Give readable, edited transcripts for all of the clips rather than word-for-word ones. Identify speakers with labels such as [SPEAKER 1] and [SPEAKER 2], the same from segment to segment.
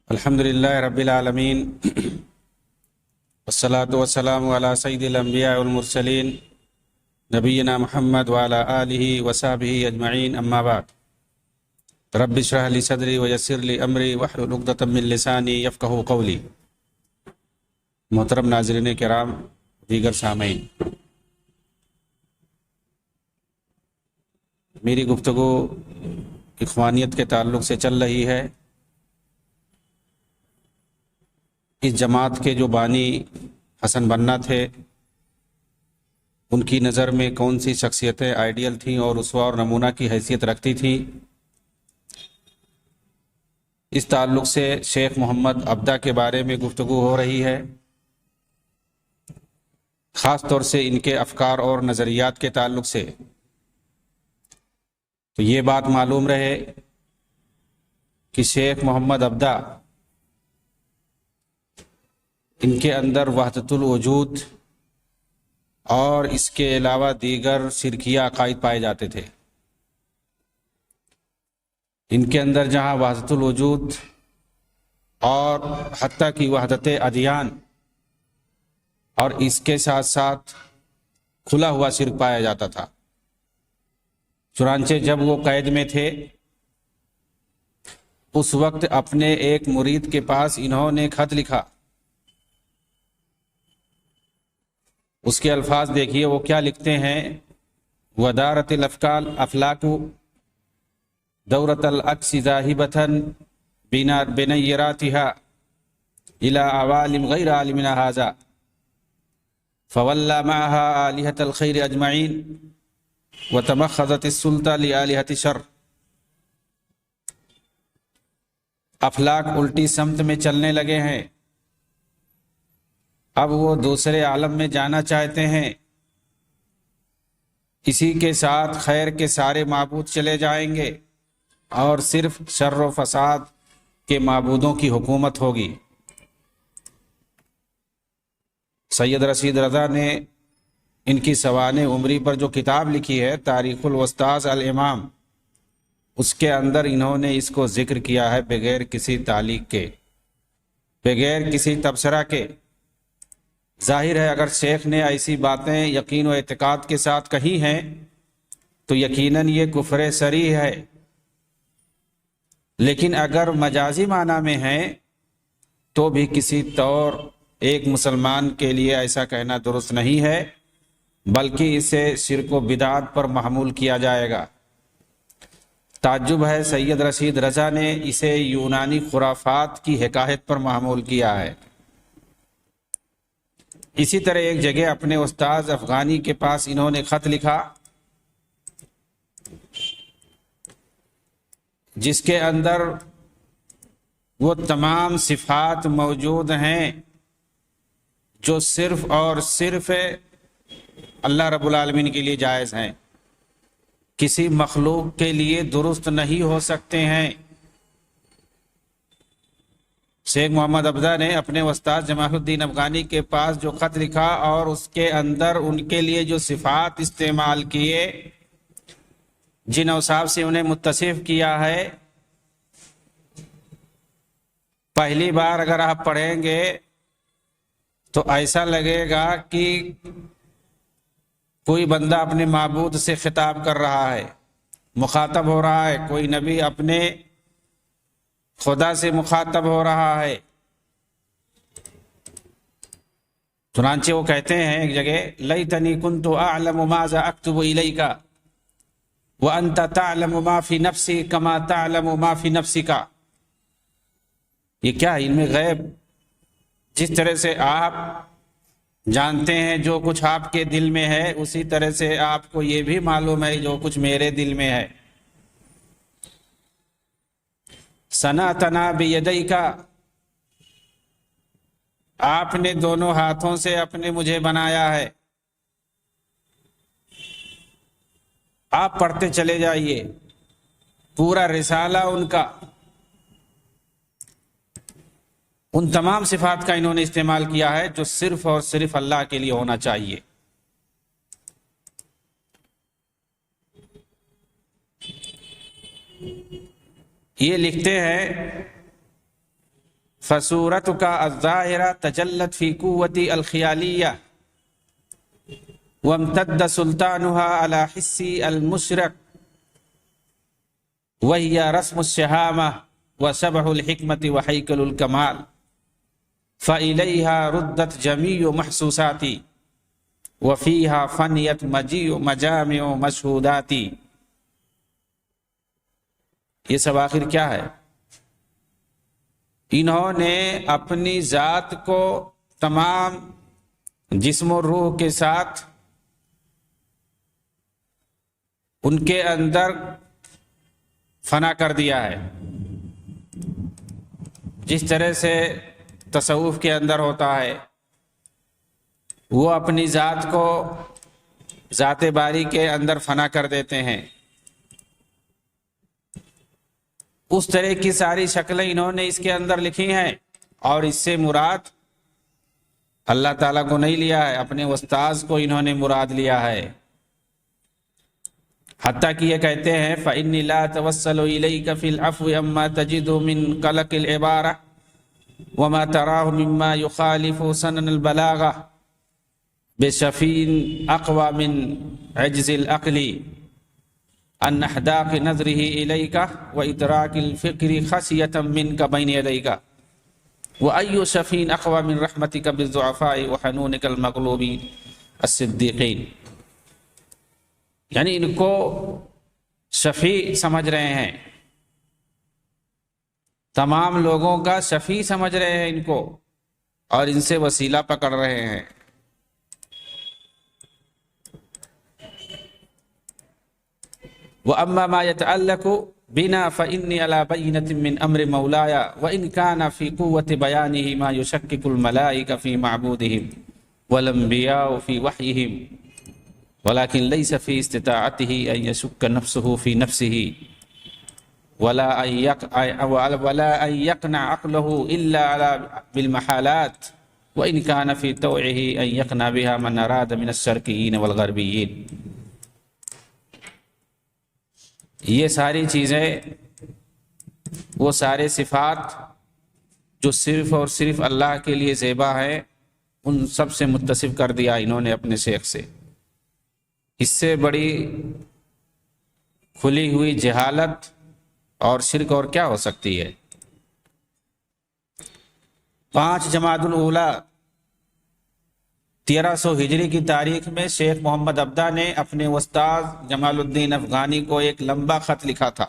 [SPEAKER 1] الحمدللہ رب العالمین والصلاة والسلام علی سید الانبیاء والمرسلین نبینا محمد وعلی آلہ وصحبہ اجمعین، اما بعد۔ رب اشرح لی صدری ویسر لی امری واحلل عقدۃ من لسانی یفقہوا قولی۔ محترم ناظرین کرام، دیگر سامعین، میری گفتگو اخوانیت کے تعلق سے چل رہی ہے۔ اس جماعت کے جو بانی حسن بننا تھے، ان کی نظر میں کون سی شخصیتیں آئیڈیل تھیں اور اسوہ اور نمونہ کی حیثیت رکھتی تھیں، اس تعلق سے شیخ محمد عبدہ کے بارے میں گفتگو ہو رہی ہے، خاص طور سے ان کے افکار اور نظریات کے تعلق سے۔ تو یہ بات معلوم رہے کہ شیخ محمد عبدہ، ان کے اندر وحدت الوجود اور اس کے علاوہ دیگر شرکیہ عقائد پائے جاتے تھے۔ ان کے اندر جہاں وحدت الوجود اور حتیٰ کہ وحدت ادیان اور اس کے ساتھ ساتھ کھلا ہوا شرک پایا جاتا تھا۔ چنانچہ جب وہ قید میں تھے، اس وقت اپنے ایک مرید کے پاس انہوں نے خط لکھا۔ اس کے الفاظ دیکھیے، وہ کیا لکھتے ہیں: ودارت الافکال افلاک دورت العکس ذاہبتاً بنیراتها الى عوالم غیر عالمنا هذا فولى معها آلهة الخیر اجمعین وتمخضت السلطہ لآلهة الشر۔ افلاک الٹی سمت میں چلنے لگے ہیں، اب وہ دوسرے عالم میں جانا چاہتے ہیں، اسی کے ساتھ خیر کے سارے معبود چلے جائیں گے اور صرف شر و فساد کے معبودوں کی حکومت ہوگی۔ سید رشید رضا نے ان کی سوانح عمری پر جو کتاب لکھی ہے تاریخ الوسطاذ الامام، اس کے اندر انہوں نے اس کو ذکر کیا ہے بغیر کسی تعلیق کے، بغیر کسی تبصرہ کے۔ ظاہر ہے اگر شیخ نے ایسی باتیں یقین و اعتقاد کے ساتھ کہی ہیں تو یقیناً یہ کفر صریح ہے، لیکن اگر مجازی معنی میں ہیں تو بھی کسی طور ایک مسلمان کے لیے ایسا کہنا درست نہیں ہے، بلکہ اسے شرک و بدعت پر محمول کیا جائے گا۔ تعجب ہے سید رشید رضا نے اسے یونانی خرافات کی حکایت پر محمول کیا ہے۔ اسی طرح ایک جگہ اپنے استاذ افغانی کے پاس انہوں نے خط لکھا جس کے اندر وہ تمام صفات موجود ہیں جو صرف اور صرف اللہ رب العالمین کے لیے جائز ہیں، کسی مخلوق کے لیے درست نہیں ہو سکتے ہیں۔ شیخ محمد عبدہ نے اپنے استاد جمال الدین افغانی کے پاس جو خط لکھا اور اس کے اندر ان کے لیے جو صفات استعمال کیے، جن اوصاف سے انہیں متصف کیا ہے، پہلی بار اگر آپ پڑھیں گے تو ایسا لگے گا کہ کوئی بندہ اپنے معبود سے خطاب کر رہا ہے، مخاطب ہو رہا ہے، کوئی نبی اپنے خدا سے مخاطب ہو رہا ہے۔ چنانچہ وہ کہتے ہیں ایک جگہ: لیتنی کنت اعلم ماذا اکتب الیک وانت تعلم ما فی نفسی کما تعلم ما فی نفسک۔ یہ کیا ہے؟ ان میں غیب، جس طرح سے آپ جانتے ہیں جو کچھ آپ کے دل میں ہے، اسی طرح سے آپ کو یہ بھی معلوم ہے جو کچھ میرے دل میں ہے۔ صنعتنا بیدیک، آپ نے دونوں ہاتھوں سے اپنے مجھے بنایا ہے۔ آپ پڑھتے چلے جائیے پورا رسالہ ان کا، ان تمام صفات کا انہوں نے استعمال کیا ہے جو صرف اور صرف اللہ کے لیے ہونا چاہیے۔ یہ لکھتے ہیں فصورتك الظاهرة تجلت في قوة الخيالية وامتد سلطانها على حس المشرق وهي رسم الشهامة وشبه الحكمة وهيكل الكمال فإليها ردت جميع محسوساتي وفيها فنيت مجامع مشہوداتی. یہ سب آخر کیا ہے؟ انہوں نے اپنی ذات کو تمام جسم و روح کے ساتھ ان کے اندر فنا کر دیا ہے. جس طرح سے تصوف کے اندر ہوتا ہے، وہ اپنی ذات کو ذات باری کے اندر فنا کر دیتے ہیں، اس طرح کی ساری شکلیں انہوں نے اس کے اندر لکھی ہیں. اور اس سے مراد اللہ تعالیٰ کو نہیں لیا ہے، اپنے استاذ کو انہوں نے مراد لیا ہے. حتیٰ کہ یہ کہتے ہیں فَإِنِّي لَا أَتَوَسَّلُ إِلَيْكَ فِي الْعَفْوِ عَمَّا تَجِدُ مِنْ قَلَقِ الْعِبَارَةِ وَمَا تَرَاهُ مِمَّا يُخَالِفُ سَنَنَ الْبَلَاغَةِ بِشَفِيٍ أَقْوَى مِنْ عِجْزِ الْعَقْلِ عَنْ أَحْدَاقِ نَظْرِهِ إِلَيْكَ وَإِدْرَاكِ الْفِكْرِ خَشْيَةً مِنْكَ بَيْنَ يَدَيْكَ وَأَيُّ شَفِيٍ أَقْوَى مِنْ رَحْمَتِكَ بِالضُّعَفَاءِ وَحَنُونِكَ الْمَغْلُوبِ الصِّدِّيقِينَ. یعنی ان کو شفیع سمجھ رہے ہیں، تمام لوگوں کا شفیع سمجھ رہے ہیں ان کو، اور ان سے وسیلہ پکڑ رہے ہیں. وَأَمَّا مَا يَتَعَلَّقُ بِنَا فَإِنِّي عَلَى بَيِّنَةٍ مِّنْ أَمْرِ مَوْلَايَ وَإِنْ كَانَ فِي قُوَّةِ بَيَانِهِ مَا يُشَكِّكُ الْمَلَائِكَ فِي مَعْبُودِهِمْ وَالْأَنْبِيَاءُ فِي وَحْيِهِمْ ولكن ليس في استطاعته أن يشك نفسه في نفسه ولا أن يقنع عقله إلا بالمحالات وإن كان في طوعه أن يقنع بها من أراد من الشرقيين والغربيين. یہ ساری چیزیں، وہ سارے صفات جو صرف اور صرف اللہ کے لیے زیبا ہیں، ان سب سے متصف کر دیا انہوں نے اپنے شیخ سے. اس سے بڑی کھلی ہوئی جہالت اور شرک اور کیا ہو سکتی ہے؟ 5 جمادی الاولیٰ 1300 ہجری کی تاریخ میں شیخ محمد عبدہ نے اپنے استاذ جمال الدین افغانی کو ایک لمبا خط لکھا تھا،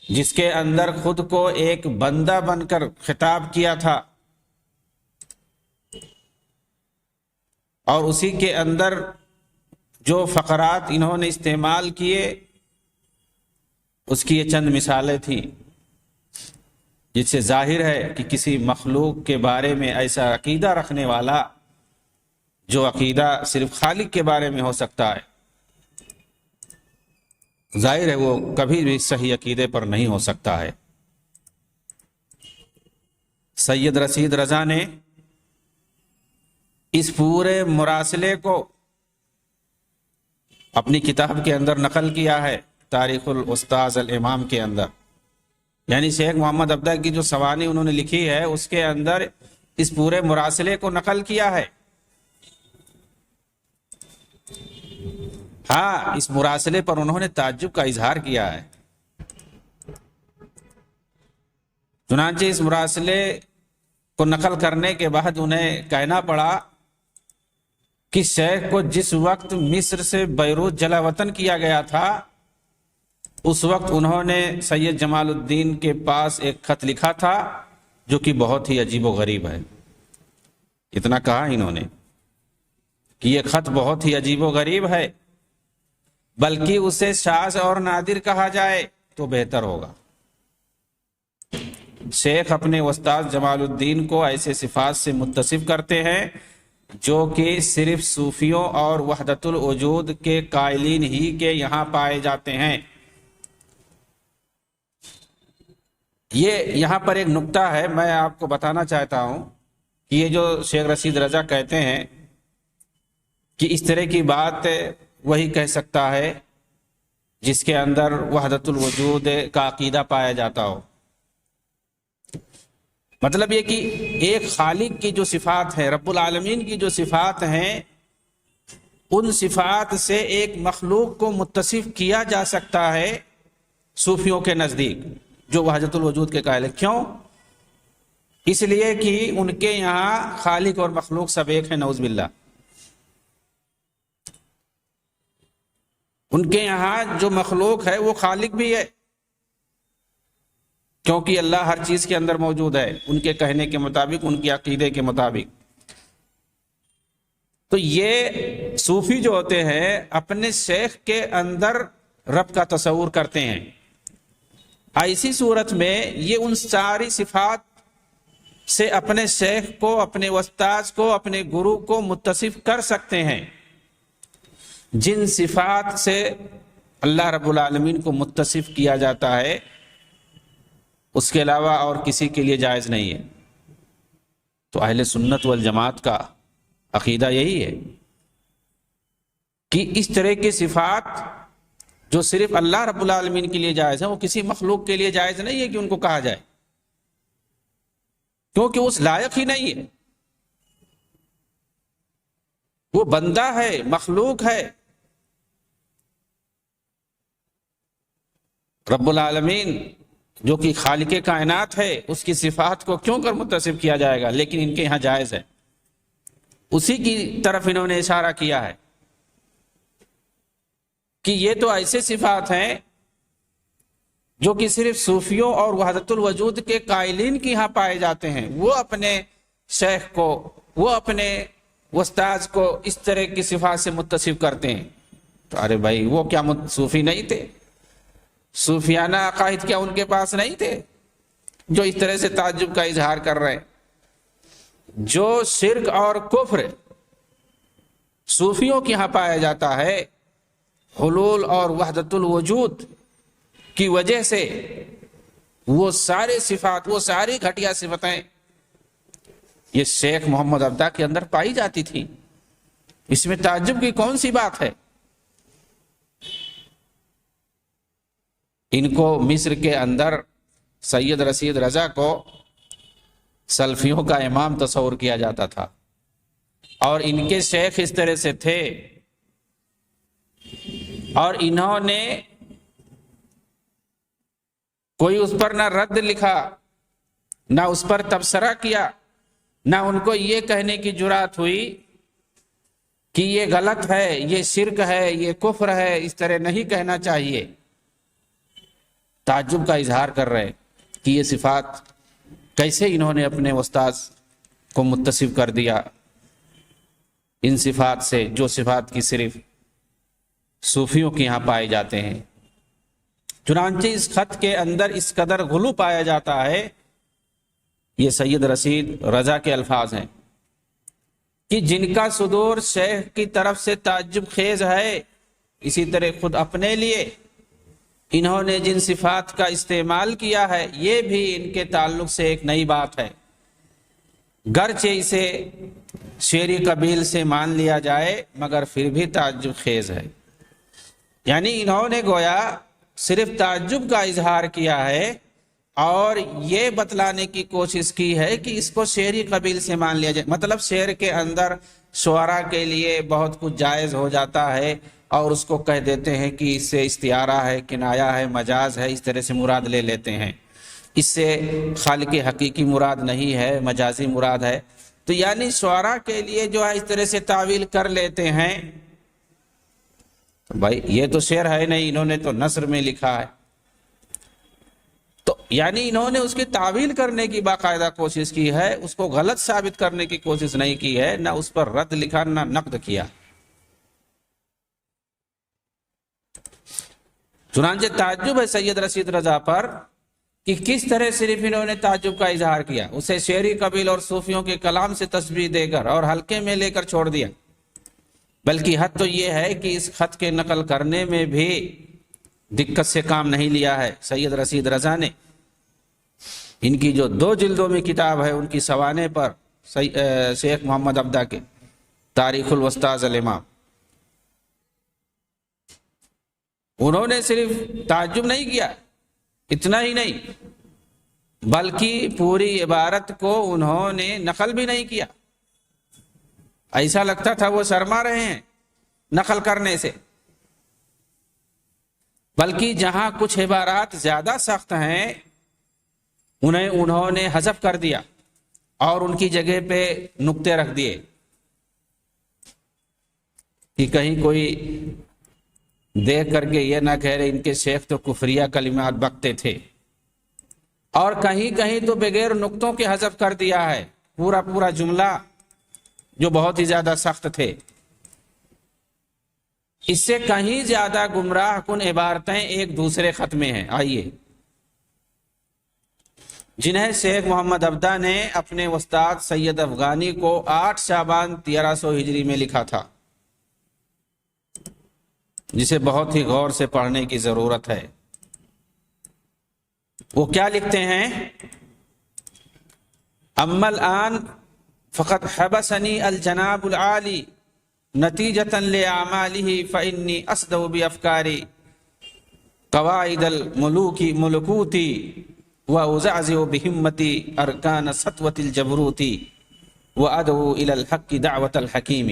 [SPEAKER 1] جس کے اندر خود کو ایک بندہ بن کر خطاب کیا تھا، اور اسی کے اندر جو فقرات انہوں نے استعمال کیے اس کی یہ چند مثالیں تھیں، جس سے ظاہر ہے کہ کسی مخلوق کے بارے میں ایسا عقیدہ رکھنے والا جو عقیدہ صرف خالق کے بارے میں ہو سکتا ہے، ظاہر ہے وہ کبھی بھی صحیح عقیدے پر نہیں ہو سکتا ہے. سید رشید رضا نے اس پورے مراسلے کو اپنی کتاب کے اندر نقل کیا ہے، تاریخ الاستاذ الامام کے اندر. یعنی شیخ محمد عبدہ کی جو سوانح انہوں نے لکھی ہے اس کے اندر اس پورے مراسلے کو نقل کیا ہے. ہاں، اس مراسلے پر انہوں نے تعجب کا اظہار کیا ہے. چنانچہ اس مراسلے کو نقل کرنے کے بعد انہیں کہنا پڑا کہ شیخ کو جس وقت مصر سے بیروت جلا وطن کیا گیا تھا، اس وقت انہوں نے سید جمال الدین کے پاس ایک خط لکھا تھا جو کہ بہت ہی عجیب و غریب ہے. اتنا کہا انہوں نے کہ یہ خط بہت ہی عجیب و غریب ہے، بلکہ اسے شاذ اور نادر کہا جائے تو بہتر ہوگا. شیخ اپنے استاد جمال الدین کو ایسے صفات سے متصف کرتے ہیں جو کہ صرف صوفیوں اور وحدت الوجود کے قائلین ہی کے یہاں پائے جاتے ہیں. یہ یہاں پر ایک نکتہ ہے، میں آپ کو بتانا چاہتا ہوں کہ یہ جو شیخ رشید رضا کہتے ہیں کہ اس طرح کی بات وہی کہہ سکتا ہے جس کے اندر وحدت الوجود کا عقیدہ پایا جاتا ہو. مطلب یہ کہ ایک خالق کی جو صفات ہے، رب العالمین کی جو صفات ہیں، ان صفات سے ایک مخلوق کو متصف کیا جا سکتا ہے صوفیوں کے نزدیک، جو وحدت الوجود کے قائل ہیں۔ کیوں؟ اس لیے کہ ان کے یہاں خالق اور مخلوق سب ایک ہے، نعوذ باللہ۔ ان کے یہاں جو مخلوق ہے وہ خالق بھی ہے، کیونکہ اللہ ہر چیز کے اندر موجود ہے ان کے کہنے کے مطابق، ان کے عقیدے کے مطابق۔ تو یہ صوفی جو ہوتے ہیں اپنے شیخ کے اندر رب کا تصور کرتے ہیں۔ ایسی صورت میں یہ ان ساری صفات سے اپنے شیخ کو، اپنے استاذ کو، اپنے گرو کو متصف کر سکتے ہیں۔ جن صفات سے اللہ رب العالمین کو متصف کیا جاتا ہے اس کے علاوہ اور کسی کے لیے جائز نہیں ہے۔ تو اہل سنت والجماعت کا عقیدہ یہی ہے کہ اس طرح کی صفات جو صرف اللہ رب العالمین کے لیے جائز ہے، وہ کسی مخلوق کے لیے جائز نہیں ہے کہ ان کو کہا جائے، کیونکہ اس لائق ہی نہیں ہے۔ وہ بندہ ہے، مخلوق ہے۔ رب العالمین جو کہ خالق کائنات ہے، اس کی صفات کو کیوں کر متصف کیا جائے گا؟ لیکن ان کے یہاں جائز ہے۔ اسی کی طرف انہوں نے اشارہ کیا ہے کہ یہ تو ایسے صفات ہیں جو کہ صرف صوفیوں اور وحدت الوجود کے قائلین کے یہاں پائے جاتے ہیں۔ وہ اپنے شیخ کو، وہ اپنے استاذ کو اس طرح کی صفات سے متصف کرتے ہیں۔ تو ارے بھائی، وہ کیا صوفی نہیں تھے؟ صوفیانہ عقائد کیا ان کے پاس نہیں تھے جو اس طرح سے تعجب کا اظہار کر رہے ہیں؟ جو شرک اور کفر صوفیوں کے یہاں پایا جاتا ہے، حلول اور وحدت الوجود کی وجہ سے وہ سارے صفات، وہ ساری گھٹیا صفتیں یہ شیخ محمد عبدہ کے اندر پائی جاتی تھی۔ اس میں تعجب کی کون سی بات ہے؟ ان کو مصر کے اندر سید رشید رضا کو سلفیوں کا امام تصور کیا جاتا تھا، اور ان کے شیخ اس طرح سے تھے، اور انہوں نے کوئی اس پر نہ رد لکھا، نہ اس پر تبصرہ کیا، نہ ان کو یہ کہنے کی جرات ہوئی کہ یہ غلط ہے، یہ شرک ہے، یہ کفر ہے، اس طرح نہیں کہنا چاہیے۔ تعجب کا اظہار کر رہے کہ یہ صفات کیسے انہوں نے اپنے استاذ کو متصف کر دیا ان صفات سے، جو صفات کی صرف صوفیوں کے یہاں پائے جاتے ہیں۔ چنانچہ اس خط کے اندر اس قدر غلو پایا جاتا ہے، یہ سید رشید رضا کے الفاظ ہیں کہ جن کا صدور شیخ کی طرف سے تعجب خیز ہے، اسی طرح خود اپنے لیے انہوں نے جن صفات کا استعمال کیا ہے یہ بھی ان کے تعلق سے ایک نئی بات ہے، گرچہ اسے شعری قبیل سے مان لیا جائے مگر پھر بھی تعجب خیز ہے۔ یعنی انہوں نے گویا صرف تعجب کا اظہار کیا ہے اور یہ بتلانے کی کوشش کی ہے کہ اس کو شعری قبیل سے مان لیا جائے۔ مطلب شعر کے اندر شعراء کے لیے بہت کچھ جائز ہو جاتا ہے اور اس کو کہہ دیتے ہیں کہ اس سے استعارہ ہے، کنایہ ہے، مجاز ہے، اس طرح سے مراد لے لیتے ہیں، اس سے خالق حقیقی مراد نہیں ہے، مجازی مراد ہے۔ تو یعنی شعراء کے لیے جو ہے اس طرح سے تعویل کر لیتے ہیں۔ تو بھائی یہ تو شعر ہے نہیں، انہوں نے تو نثر میں لکھا ہے، تو یعنی انہوں نے اس کی تعویل کرنے کی باقاعدہ کوشش کی ہے، اس کو غلط ثابت کرنے کی کوشش نہیں کی ہے، نہ اس پر رد لکھا، نہ نقد کیا۔ چنانچہ تعجب ہے سید رشید رضا پر کہ کس طرح صرف انہوں نے تعجب کا اظہار کیا، اسے شعری قبیل اور صوفیوں کے کلام سے تشبیہ دے کر اور ہلکے میں لے کر چھوڑ دیا۔ بلکہ حد تو یہ ہے کہ اس خط کے نقل کرنے میں بھی دقت سے کام نہیں لیا ہے سید رشید رضا نے۔ ان کی جو 2 جلدوں میں کتاب ہے ان کی سوانح پر شیخ محمد عبدہ کے تاریخ الاستاذ الامام، انہوں نے صرف تعجب نہیں کیا، اتنا ہی نہیں، بلکہ پوری عبارت کو انہوں نے نقل بھی نہیں کیا. ایسا لگتا تھا وہ شرما رہے ہیں نقل کرنے سے، بلکہ جہاں کچھ عبارات زیادہ سخت ہیں انہوں نے حذف کر دیا اور ان کی جگہ پہ نقطے رکھ دیے کہ کہیں کوئی دیکھ کر کے یہ نہ کہہ رہے ان کے شیخ تو کفریہ کلمات بکتے تھے، اور کہیں کہیں تو بغیر نقطوں کے حذف کر دیا ہے پورا جملہ جو بہت ہی زیادہ سخت تھے. اس سے کہیں زیادہ گمراہ کن عبارتیں ایک دوسرے خط میں ہیں. آئیے، جنہیں شیخ محمد ابدا نے اپنے استاد سید افغانی کو 8 شعبان 1300 ہجری میں لکھا تھا، جسے بہت ہی غور سے پڑھنے کی ضرورت ہے. وہ کیا لکھتے ہیں؟ اما الان فقط حبسنی الجناب العالی نتیجة لأعماله فإني أصدو بأفكاري قواعد الملكوت وأزعزع بهمتي أركان سطوة الجبروت وأدعو إلى الحق دعوة الحكيم.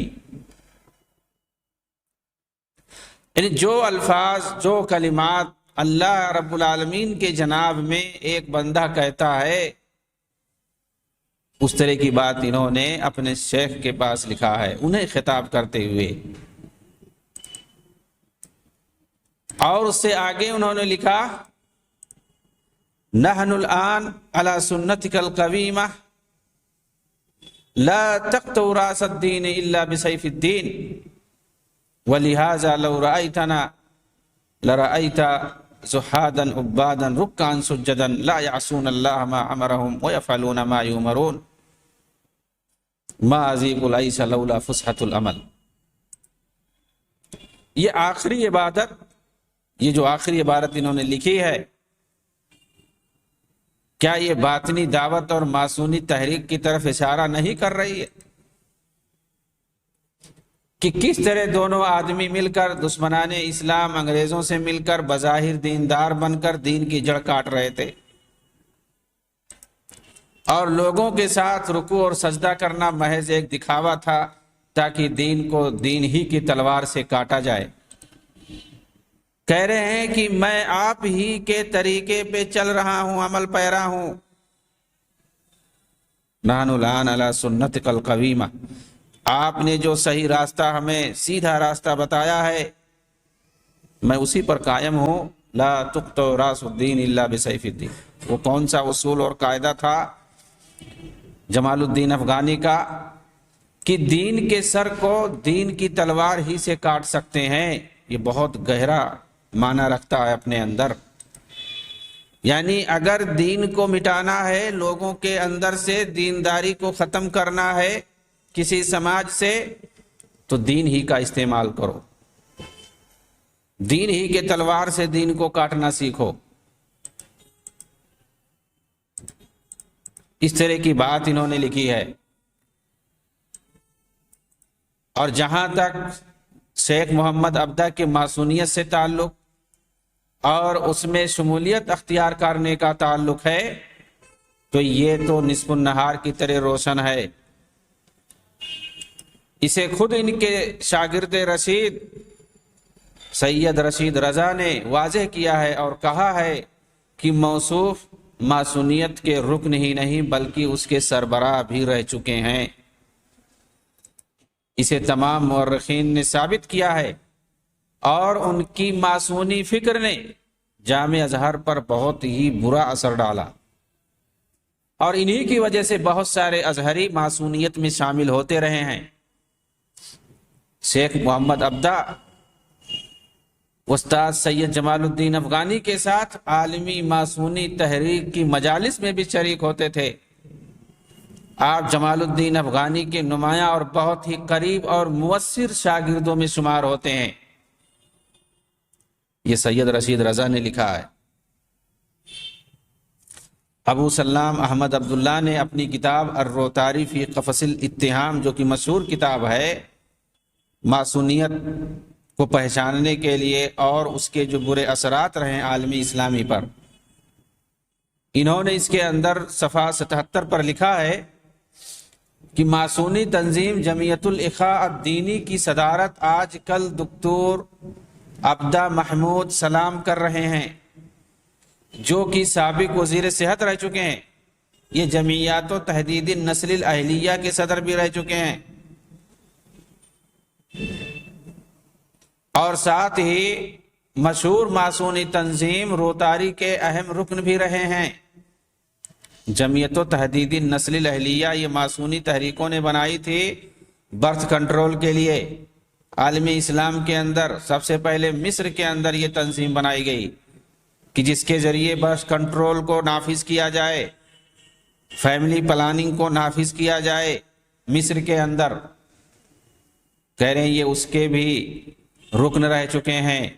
[SPEAKER 1] یعنی جو الفاظ، جو کلمات اللہ رب العالمین کے جناب میں ایک بندہ کہتا ہے، اس طرح کی بات انہوں نے اپنے شیخ کے پاس لکھا ہے انہیں خطاب کرتے ہوئے. اور اس سے آگے انہوں نے لکھا نحن الآن على سنتك القویمہ لا تقطع راس الدین الا بسیف الدین ولہذا لو رأیتنا لرأیت زہادا عبادا رکعا سجدا لا یعصون اللہ ما امرهم ویفعلون ما یؤمرون ما عزیب العیس لولا فسحت العمل. یہ آخری عبادت، یہ جو آخری عبارت انہوں نے لکھی ہے، کیا یہ باطنی دعوت اور ماسونی تحریک کی طرف اشارہ نہیں کر رہی ہے کہ کس طرح دونوں آدمی مل کر دشمنان اسلام انگریزوں سے مل کر بظاہر دیندار بن کر دین کی جڑ کاٹ رہے تھے، اور لوگوں کے ساتھ رکوع اور سجدہ کرنا محض ایک دکھاوا تھا تاکہ دین کو دین ہی کی تلوار سے کاٹا جائے. کہہ رہے ہیں کہ میں آپ ہی کے طریقے پہ چل رہا ہوں، عمل پیرا ہوں. نحن الآن علی سنتک القویمہ، آپ نے جو صحیح راستہ ہمیں سیدھا راستہ بتایا ہے میں اسی پر قائم ہوں. لا تقطع راس الدین الا بسیف الدین. وہ کون سا اصول اور قاعدہ تھا جمال الدین افغانی کا کہ دین کے سر کو دین کی تلوار ہی سے کاٹ سکتے ہیں؟ یہ بہت گہرا معنی رکھتا ہے اپنے اندر. یعنی اگر دین کو مٹانا ہے، لوگوں کے اندر سے دینداری کو ختم کرنا ہے کسی سماج سے، تو دین ہی کا استعمال کرو، دین ہی کے تلوار سے دین کو کاٹنا سیکھو. اس طرح کی بات انہوں نے لکھی ہے. اور جہاں تک شیخ محمد ابدا کے ماسونیت سے تعلق اور اس میں شمولیت اختیار کرنے کا تعلق ہے تو یہ تو نصف النہار کی طرح روشن ہے. اسے خود ان کے شاگرد رشید سید رشید رضا نے واضح کیا ہے اور کہا ہے کہ موصوف ماسونیت کے رکن ہی نہیں بلکہ اس کے سربراہ بھی رہ چکے ہیں. اسے تمام مورخین نے ثابت کیا ہے، اور ان کی ماسونی فکر نے جامع ازہر پر بہت ہی برا اثر ڈالا، اور انہی کی وجہ سے بہت سارے ازہری ماسونیت میں شامل ہوتے رہے ہیں. شیخ محمد ابدا استاد سید جمال الدین افغانی کے ساتھ عالمی ماسونی تحریک کی مجالس میں بھی شریک ہوتے تھے. آپ جمال الدین افغانی کے نمایاں اور بہت ہی قریب اور مؤثر شاگردوں میں شمار ہوتے ہیں. یہ سید رشید رضا نے لکھا ہے. ابو سلام احمد عبداللہ نے اپنی کتاب الروتاری فی قفص الاتہام، جو کہ مشہور کتاب ہے ماسونیت کو پہچاننے کے لیے اور اس کے جو برے اثرات رہے عالمی اسلامی پر، انہوں نے اس کے اندر صفحہ 77 پر لکھا ہے کہ ماسونی تنظیم جمعیت الاخاء الدینی کی صدارت آج کل دکتور عبدہ محمود سلام کر رہے ہیں، جو کہ سابق وزیر صحت رہ چکے ہیں۔ یہ جمعیات و تحدید النسل الاہلیہ کے صدر بھی رہ چکے ہیں، اور ساتھ ہی مشہور ماسونی تنظیم روتاری کے اہم رکن بھی رہے ہیں۔ جمعیت و تحدید النسل الاہلیہ یہ ماسونی تحریکوں نے بنائی تھی برتھ کنٹرول کے لیے۔ عالم اسلام کے اندر سب سے پہلے مصر کے اندر یہ تنظیم بنائی گئی کہ جس کے ذریعے برتھ کنٹرول کو نافذ کیا جائے، فیملی پلاننگ کو نافذ کیا جائے مصر کے اندر۔ کہہ رہے ہیں یہ اس کے بھی رکن رہ چکے ہیں۔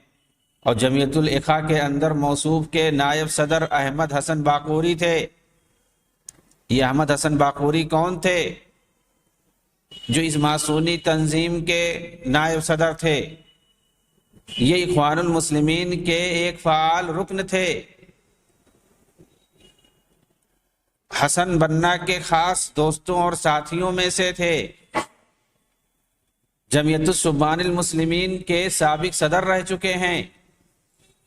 [SPEAKER 1] اور جمعیت الاخاء کے اندر موصوف کے نائب صدر احمد حسن باقوری تھے۔ یہ احمد حسن باقوری کون تھے؟ جو اس ماسونی تنظیم کے نائب صدر تھے۔ یہ اخوان المسلمین کے ایک فعال رکن تھے۔ حسن بنا کے خاص دوستوں اور ساتھیوں میں سے تھے۔ جمعیت الشبان المسلمین کے سابق صدر رہ چکے ہیں،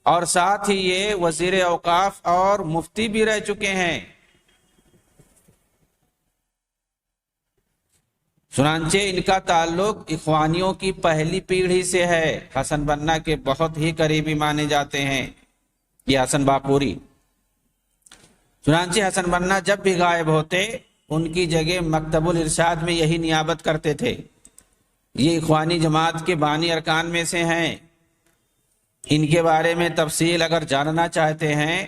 [SPEAKER 1] اور ساتھ ہی یہ وزیر اوقاف اور مفتی بھی رہ چکے ہیں۔ چنانچہ ان کا تعلق اخوانیوں کی پہلی پیڑھی سے ہے۔ حسن بنا کے بہت ہی قریبی مانے جاتے ہیں یہ حسن باقوری۔ چنانچہ حسن بنا جب بھی غائب ہوتے ان کی جگہ مکتب الارشاد میں یہی نیابت کرتے تھے۔ یہ اخوانی جماعت کے بانی ارکان میں سے ہیں۔ ان کے بارے میں تفصیل اگر جاننا چاہتے ہیں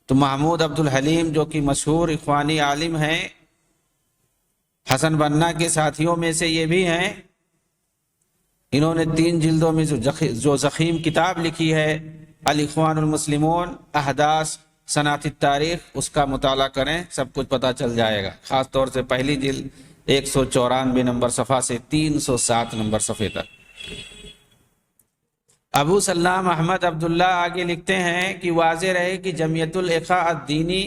[SPEAKER 1] تو محمود عبد الحلیم جو کہ مشہور اخوانی عالم ہیں، حسن بنا کے ساتھیوں میں سے یہ بھی ہیں۔ انہوں نے 3 جلدوں میں جو ضخیم کتاب لکھی ہے الاخوان المسلمون احداث صنعت التاریخ، اس کا مطالعہ کریں، سب کچھ پتہ چل جائے گا۔ خاص طور سے پہلی جلد 194 نمبر صفحہ سے 307 نمبر صفحے تک۔ ابو سلام احمد عبداللہ آگے لکھتے ہیں کہ واضح رہے کہ جمعیت الاخاء الدینی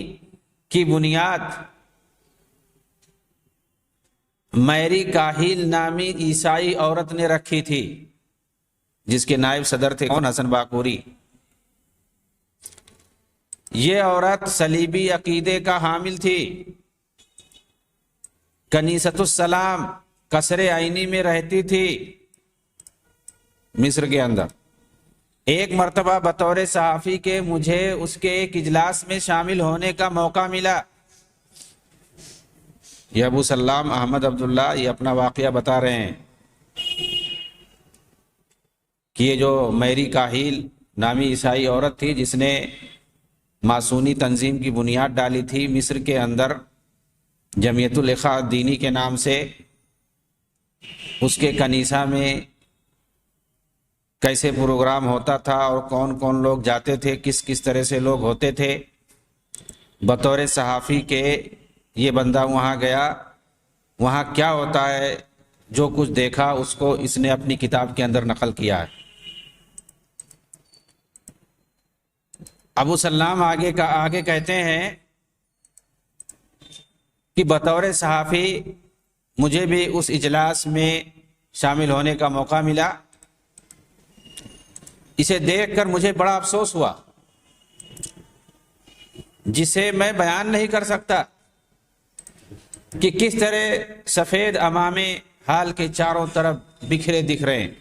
[SPEAKER 1] کی بنیاد میری کاہل نامی عیسائی عورت نے رکھی تھی، جس کے نائب صدر تھے کون؟ حسن باقوری۔ یہ عورت صلیبی عقیدے کا حامل تھی۔ کنیست السلام قصر عینی میں رہتی تھی مصر کے اندر۔ ایک مرتبہ بطور صحافی کے مجھے اس کے ایک اجلاس میں شامل ہونے کا موقع ملا۔ یہ ابو سلام احمد عبداللہ یہ اپنا واقعہ بتا رہے ہیں کہ یہ جو میری کاہل نامی عیسائی عورت تھی جس نے ماسونی تنظیم کی بنیاد ڈالی تھی مصر کے اندر جمعیت الاخاء الدینی کے نام سے، اس کے کنیسہ میں کیسے پروگرام ہوتا تھا اور کون کون لوگ جاتے تھے، کس کس طرح سے لوگ ہوتے تھے۔ بطور صحافی کے یہ بندہ وہاں گیا، وہاں کیا ہوتا ہے جو کچھ دیکھا اس کو اس نے اپنی کتاب کے اندر نقل کیا ہے۔ ابو سلام آگے کہتے ہیں کہ بطور صحافی مجھے بھی اس اجلاس میں شامل ہونے کا موقع ملا۔ اسے دیکھ کر مجھے بڑا افسوس ہوا جسے میں بیان نہیں کر سکتا کہ کس طرح سفید عمامے حال کے چاروں طرف بکھرے دکھ رہے ہیں۔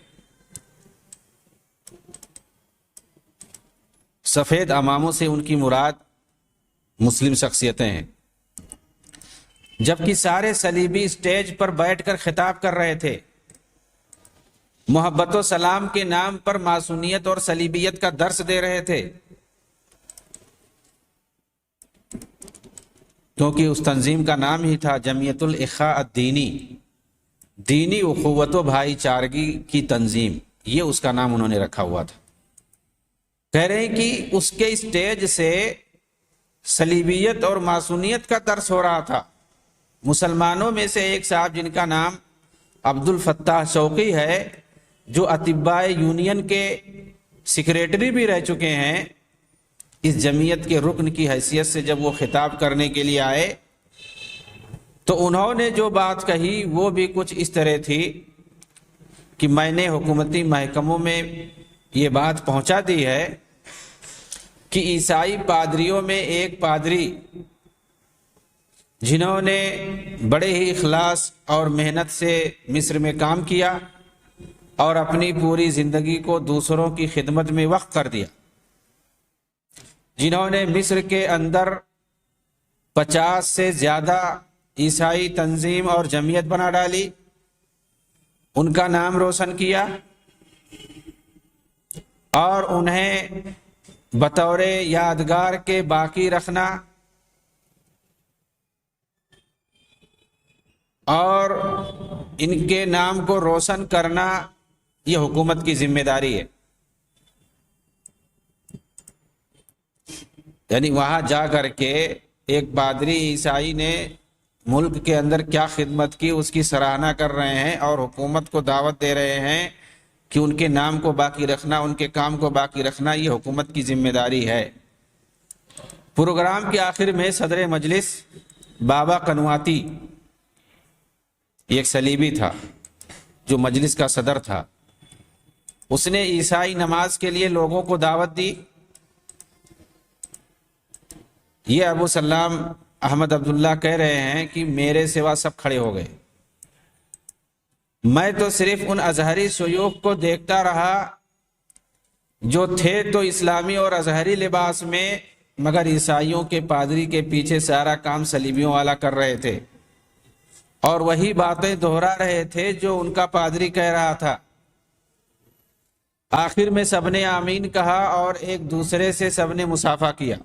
[SPEAKER 1] سفید عماموں سے ان کی مراد مسلم شخصیتیں ہیں، جبکہ سارے صلیبی اسٹیج پر بیٹھ کر خطاب کر رہے تھے، محبت و سلام کے نام پر معصومیت اور صلیبیت کا درس دے رہے تھے، کیونکہ اس تنظیم کا نام ہی تھا جمعیت الاخاء الدینی، دینی اخوت و بھائی چارگی کی تنظیم، یہ اس کا نام انہوں نے رکھا ہوا تھا۔ کہہ رہے ہیں کہ اس کے اسٹیج سے صلیبیت اور معصومیت کا درس ہو رہا تھا۔ مسلمانوں میں سے ایک صاحب جن کا نام عبد الفتاح شوقی ہے، جو اطباء یونین کے سیکریٹری بھی رہ چکے ہیں، اس جمعیت کے رکن کی حیثیت سے جب وہ خطاب کرنے کے لیے آئے تو انہوں نے جو بات کہی وہ بھی کچھ اس طرح تھی کہ میں نے حکومتی محکموں میں یہ بات پہنچا دی ہے کہ عیسائی پادریوں میں ایک پادری جنہوں نے بڑے ہی اخلاص اور محنت سے مصر میں کام کیا اور اپنی پوری زندگی کو دوسروں کی خدمت میں وقف کر دیا، جنہوں نے مصر کے اندر 50 سے زیادہ عیسائی تنظیم اور جمعیت بنا ڈالی، ان کا نام روشن کیا اور انہیں بطور یادگار کے باقی رکھنا اور ان کے نام کو روشن کرنا یہ حکومت کی ذمہ داری ہے۔ یعنی وہاں جا کر کے ایک پادری عیسائی نے ملک کے اندر کیا خدمت کی اس کی سراہنا کر رہے ہیں اور حکومت کو دعوت دے رہے ہیں کہ ان کے نام کو باقی رکھنا، ان کے کام کو باقی رکھنا یہ حکومت کی ذمہ داری ہے۔ پروگرام کے آخر میں صدر مجلس بابا قنواتی، ایک صلیبی تھا جو مجلس کا صدر تھا، اس نے عیسائی نماز کے لیے لوگوں کو دعوت دی۔ یہ ابو سلام احمد عبداللہ کہہ رہے ہیں کہ میرے سوا سب کھڑے ہو گئے، میں تو صرف ان ازہری شیوخ کو دیکھتا رہا جو تھے تو اسلامی اور ازہری لباس میں، مگر عیسائیوں کے پادری کے پیچھے سارا کام صلیبیوں والا کر رہے تھے اور وہی باتیں دہرا رہے تھے جو ان کا پادری کہہ رہا تھا۔ آخر میں سب نے آمین کہا اور ایک دوسرے سے سب نے مصافحہ کیا۔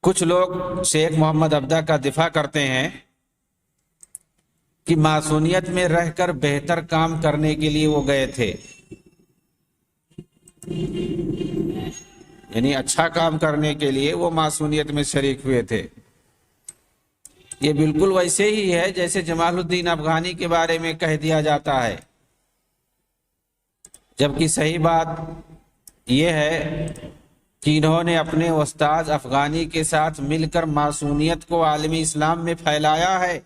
[SPEAKER 1] کچھ لوگ شیخ محمد عبدہ کا دفاع کرتے ہیں کہ معصونیت میں رہ کر بہتر کام کرنے کے لیے وہ گئے تھے، یعنی اچھا کام کرنے کے لیے وہ معصونیت میں شریک ہوئے تھے۔ یہ بالکل ویسے ہی ہے جیسے جمال الدین افغانی کے بارے میں کہہ دیا جاتا ہے، جبکہ صحیح بات یہ ہے کہ انہوں نے اپنے استاد افغانی کے ساتھ مل کر معصونیت کو عالمی اسلام میں پھیلایا ہے۔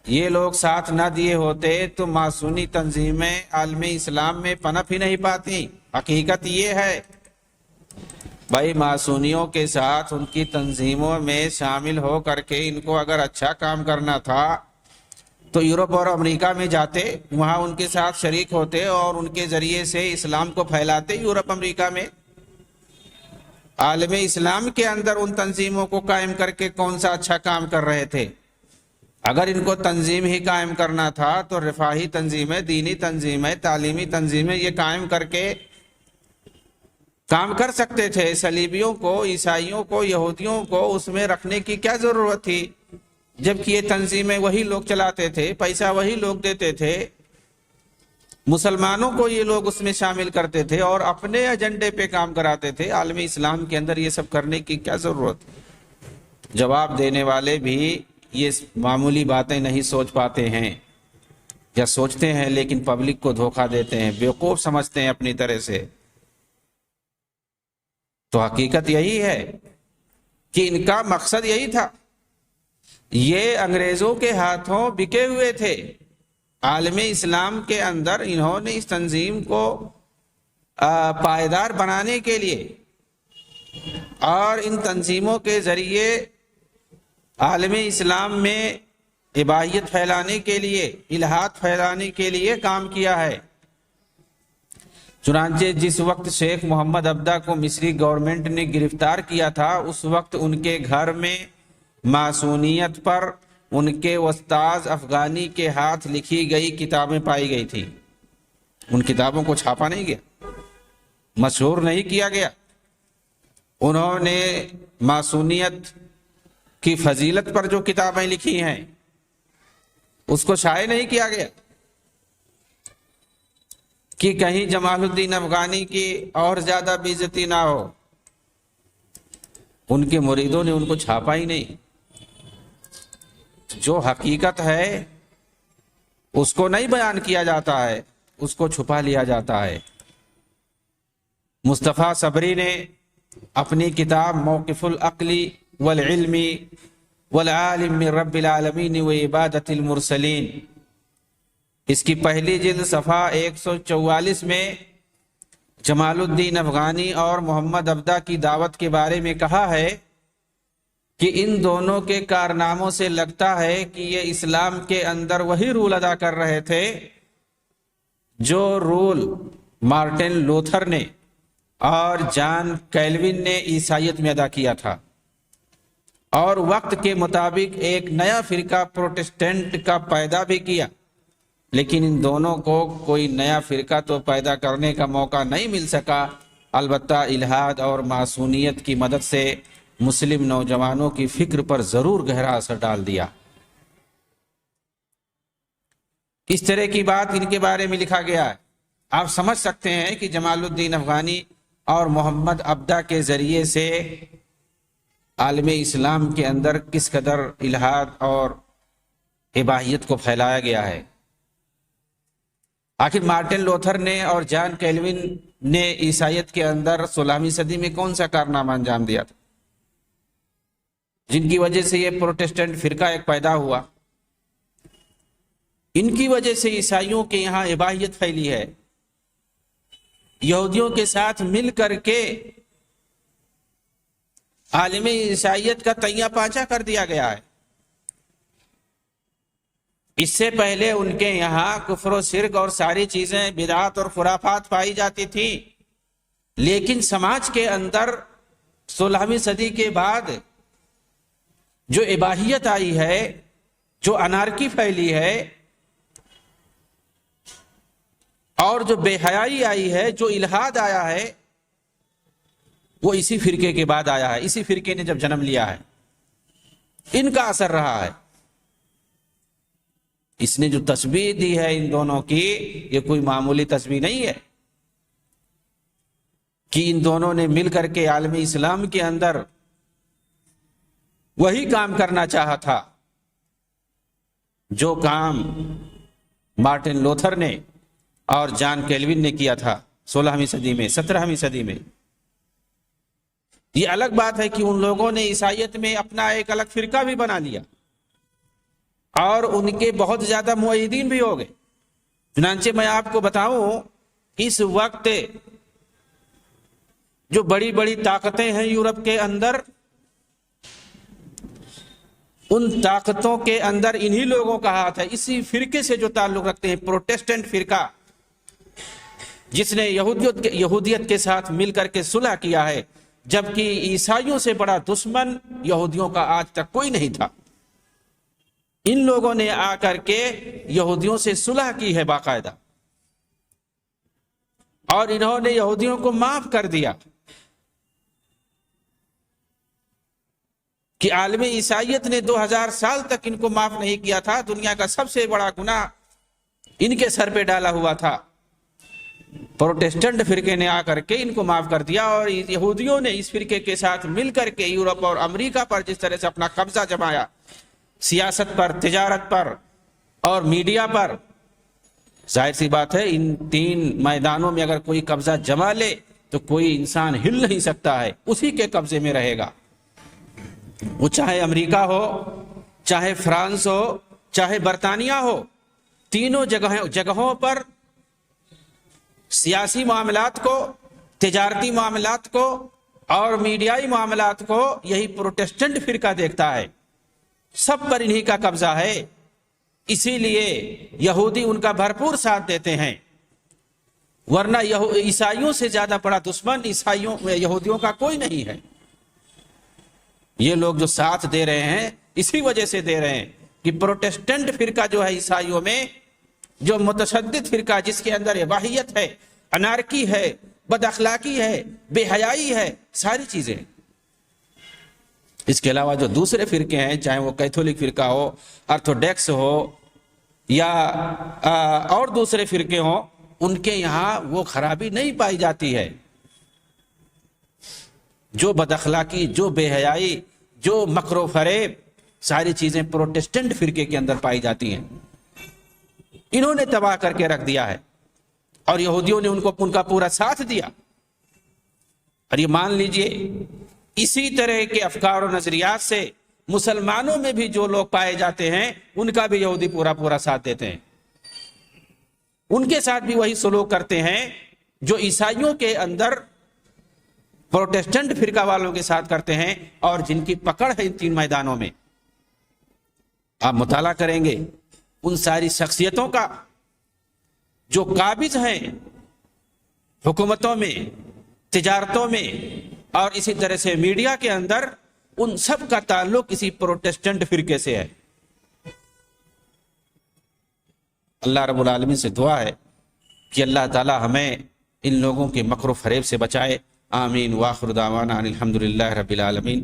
[SPEAKER 1] یہ لوگ ساتھ نہ دیے ہوتے تو معصونی تنظیمیں عالمی اسلام میں پنپ ہی نہیں پاتی۔ حقیقت یہ ہے بھائی، معصونیوں کے ساتھ ان کی تنظیموں میں شامل ہو کر کے ان کو اگر اچھا کام کرنا تھا تو یورپ اور امریکہ میں جاتے، وہاں ان کے ساتھ شریک ہوتے اور ان کے ذریعے سے اسلام کو پھیلاتے۔ یورپ امریکہ میں عالم اسلام کے اندر ان تنظیموں کو قائم کر کے کون سا اچھا کام کر رہے تھے؟ اگر ان کو تنظیم ہی قائم کرنا تھا تو رفاہی تنظیمیں، دینی تنظیمیں، تعلیمی تنظیمیں یہ قائم کر کے کام کر سکتے تھے۔ صلیبیوں کو، عیسائیوں کو، یہودیوں کو اس میں رکھنے کی کیا ضرورت تھی، جبکہ یہ تنظیمیں وہی لوگ چلاتے تھے، پیسہ وہی لوگ دیتے تھے، مسلمانوں کو یہ لوگ اس میں شامل کرتے تھے اور اپنے ایجنڈے پہ کام کراتے تھے۔ عالمی اسلام کے اندر یہ سب کرنے کی کیا ضرورت؟ جواب دینے والے بھی یہ معمولی باتیں نہیں سوچ پاتے ہیں، یا سوچتے ہیں لیکن پبلک کو دھوکہ دیتے ہیں، بیوقوف سمجھتے ہیں اپنی طرح سے۔ تو حقیقت یہی ہے کہ ان کا مقصد یہی تھا، یہ انگریزوں کے ہاتھوں بکے ہوئے تھے۔ عالم اسلام کے اندر انہوں نے اس تنظیم کو پائیدار بنانے کے لیے اور ان تنظیموں کے ذریعے عالم اسلام میں اباحیت پھیلانے کے لیے، الحاد پھیلانے کے لیے کام کیا ہے۔ چنانچہ جس وقت شیخ محمد عبدہ کو مصری گورنمنٹ نے گرفتار کیا تھا، اس وقت ان کے گھر میں معصونیت پر ان کے استاذ افغانی کے ہاتھ لکھی گئی کتابیں پائی گئی تھی۔ ان کتابوں کو چھاپا نہیں گیا، مشہور نہیں کیا گیا۔ انہوں نے معصونیت کی فضیلت پر جو کتابیں لکھی ہیں اس کو شائع نہیں کیا گیا کہ کہیں جمال الدین افغانی کی اور زیادہ بے عزتی نہ ہو۔ ان کے مریدوں نے ان کو چھاپا ہی نہیں۔ جو حقیقت ہے اس کو نہیں بیان کیا جاتا ہے، اس کو چھپا لیا جاتا ہے۔ مصطفیٰ صبری نے اپنی کتاب موقف العقلی والعلمی والعالم من رب العالمین و عبادت المرسلین، اس کی پہلی جلد صفحہ 144 میں جمال الدین افغانی اور محمد عبدہ کی دعوت کے بارے میں کہا ہے کہ ان دونوں کے کارناموں سے لگتا ہے کہ یہ اسلام کے اندر وہی رول ادا کر رہے تھے جو رول مارٹن لوتھر نے اور جان کیلوین نے عیسائیت میں ادا کیا تھا، اور وقت کے مطابق ایک نیا فرقہ پروٹسٹنٹ کا پیدا بھی کیا، لیکن ان دونوں کو کوئی نیا فرقہ تو پیدا کرنے کا موقع نہیں مل سکا، البتہ الہاد اور معصونیت کی مدد سے مسلم نوجوانوں کی فکر پر ضرور گہرا اثر ڈال دیا۔ اس طرح کی بات ان کے بارے میں لکھا گیا ہے۔ آپ سمجھ سکتے ہیں کہ جمال الدین افغانی اور محمد عبدہ کے ذریعے سے عالم اسلام کے اندر کس قدر الہاد اور اباحیت کو پھیلایا گیا ہے۔ آخر مارٹن لوتھر نے اور جان کیلوین نے عیسائیت کے اندر 16ویں صدی میں کون سا کارنامہ انجام دیا تھا جن کی وجہ سے یہ پروٹسٹنٹ فرقہ ایک پیدا ہوا؟ ان کی وجہ سے عیسائیوں کے یہاں اباحیت پھیلی ہے، یہودیوں کے ساتھ مل کر کے عالم عیسائیت کا تیہ پانچا کر دیا گیا ہے۔ اس سے پہلے ان کے یہاں کفر و شرک اور ساری چیزیں بدعات اور خرافات پائی جاتی تھی، لیکن سماج کے اندر 16ویں صدی کے بعد جو اباحیت آئی ہے، جو انارکی پھیلی ہے اور جو بے حیائی آئی ہے، جو الہاد آیا ہے، وہ اسی فرقے کے بعد آیا ہے۔ اسی فرقے نے جب جنم لیا ہے، ان کا اثر رہا ہے۔ اس نے جو تشبیہ دی ہے ان دونوں کی، یہ کوئی معمولی تشبیہ نہیں ہے کہ ان دونوں نے مل کر کے عالم اسلام کے اندر وہی کام کرنا چاہا تھا جو کام مارٹن لوتھر نے اور جان کیلوین نے کیا تھا 16ویں صدی میں، 17ویں صدی میں۔ یہ الگ بات ہے کہ ان لوگوں نے عیسائیت میں اپنا ایک الگ فرقہ بھی بنا لیا اور ان کے بہت زیادہ مؤیدین بھی ہو گئے۔ چنانچہ میں آپ کو بتاؤں، اس وقت جو بڑی بڑی طاقتیں ہیں یورپ کے اندر، ان طاقتوں کے اندر انہی لوگوں کا ہاتھ ہے، اسی فرقے سے جو تعلق رکھتے ہیں، پروٹسٹنٹ فرقہ، جس نے یہودیت کے ساتھ مل کر کے صلح کیا ہے، جبکہ عیسائیوں سے بڑا دشمن یہودیوں کا آج تک کوئی نہیں تھا۔ ان لوگوں نے آ کر کے یہودیوں سے صلح کی ہے باقاعدہ، اور انہوں نے یہودیوں کو معاف کر دیا کہ عالم عیسائیت نے 2000 سال تک ان کو معاف نہیں کیا تھا۔ دنیا کا سب سے بڑا گناہ ان کے سر پہ ڈالا ہوا تھا، پروٹسٹنٹ فرقے نے آ کر کے ان کو معاف کر دیا، اور یہودیوں نے اس فرقے کے ساتھ مل کر کے یورپ اور امریکہ پر جس طرح سے اپنا قبضہ جمایا، سیاست پر، تجارت پر اور میڈیا پر، ظاہر سی بات ہے ان تین میدانوں میں اگر کوئی قبضہ جما لے تو کوئی انسان ہل نہیں سکتا ہے، اسی کے قبضے میں رہے گا۔ وہ چاہے امریکہ ہو، چاہے فرانس ہو، چاہے برطانیہ ہو، تینوں جگہوں پر سیاسی معاملات کو، تجارتی معاملات کو اور میڈیائی معاملات کو یہی پروٹسٹنٹ فرقہ دیکھتا ہے، سب پر انہی کا قبضہ ہے۔ اسی لیے یہودی ان کا بھرپور ساتھ دیتے ہیں، ورنہ عیسائیوں سے زیادہ بڑا دشمن یہودیوں کا کوئی نہیں ہے۔ یہ لوگ جو ساتھ دے رہے ہیں اسی وجہ سے دے رہے ہیں کہ پروٹسٹنٹ فرقہ جو ہے عیسائیوں میں، جو متشدد فرقہ جس کے اندر اباحیت ہے، انارکی ہے، بد اخلاقی ہے، بے حیائی ہے، ساری چیزیں۔ اس کے علاوہ جو دوسرے فرقے ہیں، چاہے وہ کیتھولک فرقہ ہو، آرتھوڈکس ہو یا اور دوسرے فرقے ہوں، ان کے یہاں وہ خرابی نہیں پائی جاتی ہے۔ جو بد اخلاقی، جو بے حیائی، جو مکر و فریب، ساری چیزیں پروٹسٹنٹ فرقے کے اندر پائی جاتی ہیں۔ انہوں نے تباہ کر کے رکھ دیا ہے۔ اور یہودیوں نے ان کا پورا ساتھ دیا. اور یہ مان لیجئے اسی طرح کے افکار و نظریات سے مسلمانوں میں بھی جو لوگ پائے جاتے ہیں ان کا بھی یہودی پورا ساتھ دیتے ہیں. ان کے ساتھ بھی وہی سلوک کرتے ہیں جو عیسائیوں کے اندر پروٹسٹنٹ فرقہ والوں کے ساتھ کرتے ہیں اور جن کی پکڑ ہے ان 3 میدانوں میں. آپ مطالعہ کریں گے ان ساری شخصیتوں کا جو قابض ہیں حکومتوں میں، تجارتوں میں اور اسی طرح سے میڈیا کے اندر، ان سب کا تعلق کسی پروٹسٹنٹ فرقے سے ہے. اللہ رب العالمین سے دعا ہے کہ اللہ تعالی ہمیں ان لوگوں کے مکر و فریب سے بچائے. آمین. وآخر دعوانا ان الحمدللہ رب العالمین.